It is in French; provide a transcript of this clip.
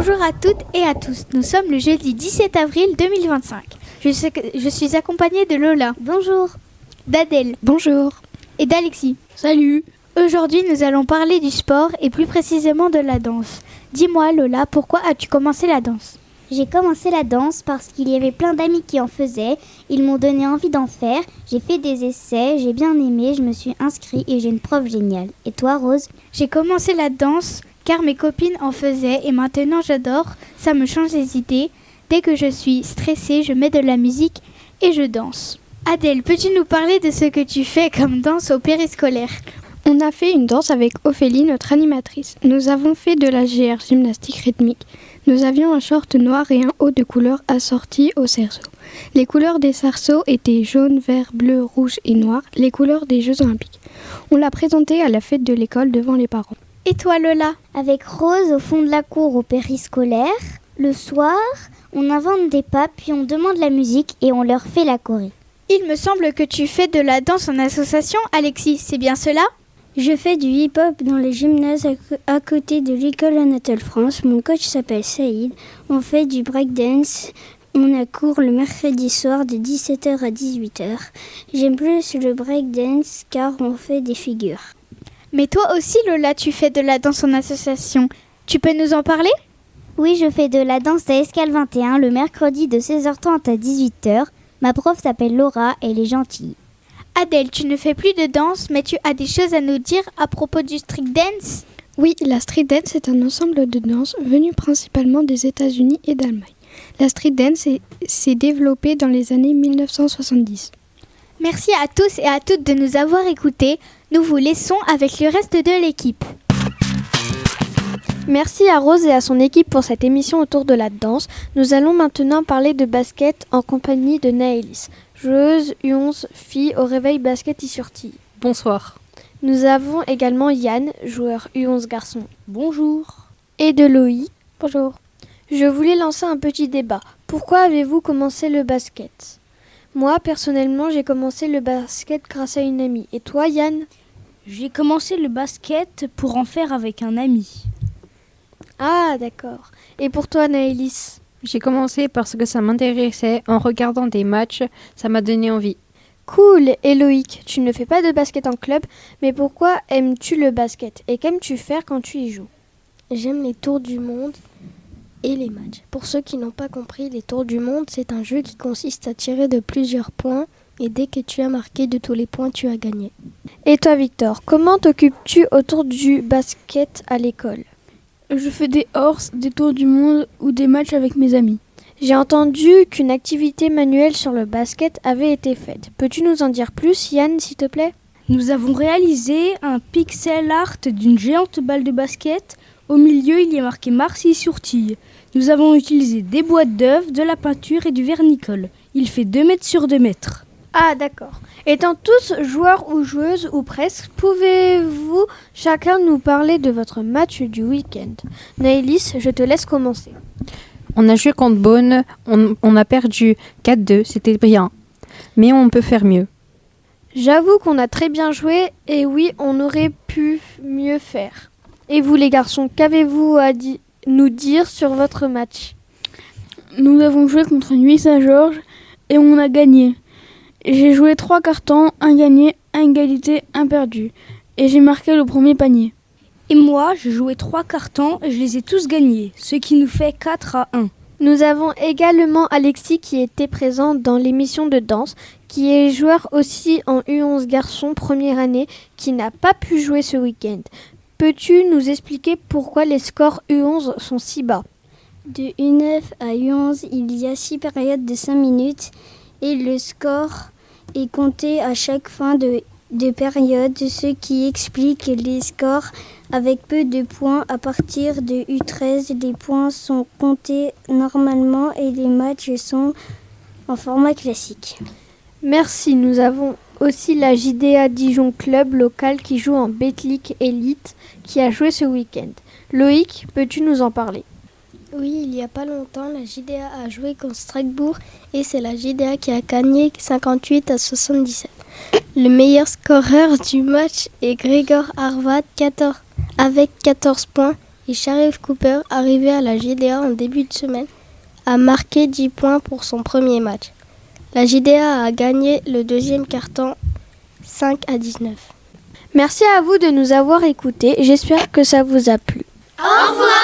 Bonjour à toutes et à tous, nous sommes le jeudi 17 avril 2025. Je suis accompagnée de Lola. Bonjour. d'Adèle. Bonjour. Et d'Alexis. Salut. Aujourd'hui, nous allons parler du sport et plus précisément de la danse. Dis-moi Lola, pourquoi as-tu commencé la danse ? J'ai commencé la danse parce qu'il y avait plein d'amis qui en faisaient. Ils m'ont donné envie d'en faire. J'ai fait des essais, j'ai bien aimé, je me suis inscrite et j'ai une prof géniale. Et toi, Rose ? J'ai commencé la danse car mes copines en faisaient et maintenant j'adore. Ça me change les idées. Dès que je suis stressée, je mets de la musique et je danse. Adèle, peux-tu nous parler de ce que tu fais comme danse au périscolaire ? On a fait une danse avec Ophélie, notre animatrice. Nous avons fait de la GR, gymnastique rythmique. Nous avions un short noir et un haut de couleur assorti au cerceau. Les couleurs des cerceaux étaient jaune, vert, bleu, rouge et noir, les couleurs des Jeux Olympiques. On l'a présenté à la fête de l'école devant les parents. Et toi Lola ? Avec Rose au fond de la cour au périscolaire, le soir, on invente des pas, puis on demande la musique et on leur fait la choré. Il me semble que tu fais de la danse en association, Alexis, c'est bien cela ? Je fais du hip-hop dans les gymnases à côté de l'école Anatole France. Mon coach s'appelle Saïd. On fait du breakdance. On a cours le mercredi soir de 17h à 18h. J'aime plus le breakdance car on fait des figures. Mais toi aussi Lola, tu fais de la danse en association. Tu peux nous en parler ? Oui, je fais de la danse à Escale 21 le mercredi de 16h30 à 18h. Ma prof s'appelle Laura, elle est gentille. Adèle, tu ne fais plus de danse, mais tu as des choses à nous dire à propos du street dance ? Oui, la street dance est un ensemble de danses venu principalement des États-Unis et d'Allemagne. La street dance s'est développée dans les années 1970. Merci à tous et à toutes de nous avoir écoutés. Nous vous laissons avec le reste de l'équipe. Merci à Rose et à son équipe pour cette émission autour de la danse. Nous allons maintenant parler de basket en compagnie de Naëlys, joueuse U11 fille au réveil basket Issurtille. Bonsoir. Nous avons également Yann, joueur U11 garçon. Bonjour. Et de Loïc. Bonjour. Je voulais lancer un petit débat. Pourquoi avez-vous commencé le basket ? Moi, personnellement, j'ai commencé le basket grâce à une amie. Et toi, Yann ? J'ai commencé le basket pour en faire avec un ami. Ah, d'accord. Et pour toi, Naëlys ? J'ai commencé parce que ça m'intéressait. En regardant des matchs, ça m'a donné envie. Cool. Et Loïc, tu ne fais pas de basket en club, mais pourquoi aimes-tu le basket ? Et qu'aimes-tu faire quand tu y joues ? J'aime les tours du monde et les matchs. Pour ceux qui n'ont pas compris, les tours du monde, c'est un jeu qui consiste à tirer de plusieurs points et dès que tu as marqué de tous les points, tu as gagné. Et toi, Victor, comment t'occupes-tu autour du basket à l'école ? Je fais des horses, des tours du monde ou des matchs avec mes amis. J'ai entendu qu'une activité manuelle sur le basket avait été faite. Peux-tu nous en dire plus, Yann, s'il te plaît ? Nous avons réalisé un pixel art d'une géante balle de basket. Au milieu, il y a marqué Marcy-sur-Tille. Nous avons utilisé des boîtes d'œufs, de la peinture et du vernicole. Il fait 2 mètres sur 2 mètres. Ah, d'accord. Étant tous joueurs ou joueuses, ou presque, pouvez-vous chacun nous parler de votre match du week-end ? Naëlys, je te laisse commencer. On a joué contre Beaune, on a perdu 4-2, c'était bien. Mais on peut faire mieux. J'avoue qu'on a très bien joué, et oui, on aurait pu mieux faire. Et vous les garçons, qu'avez-vous à nous dire sur votre match ? Nous avons joué contre Nuit Saint-Georges et on a gagné. J'ai joué 3 cartons, un gagné, un égalité, un perdu. Et j'ai marqué le premier panier. Et moi, j'ai joué 3 cartons et je les ai tous gagnés, ce qui nous fait 4-1. Nous avons également Alexis qui était présent dans l'émission de danse, qui est joueur aussi en U11 garçon première année, qui n'a pas pu jouer ce week-end. Peux-tu nous expliquer pourquoi les scores U11 sont si bas ? De U9 à U11, il y a 6 périodes de 5 minutes et le score est compté à chaque fin de période, ce qui explique les scores avec peu de points. À partir de U13, les points sont comptés normalement et les matchs sont en format classique. Merci, nous avons aussi la JDA Dijon Club local qui joue en Betclic Elite qui a joué ce week-end. Loïc, peux-tu nous en parler ? Oui, il y a pas longtemps, la JDA a joué contre Strasbourg et c'est la JDA qui a gagné 58-77. Le meilleur scoreur du match est Grégor Harvat avec 14 points Et Sharif Cooper, arrivé à la JDA en début de semaine, a marqué 10 points pour son premier match. La JDA a gagné le deuxième quart-temps 5-19. Merci à vous de nous avoir écoutés. J'espère que ça vous a plu. Au revoir!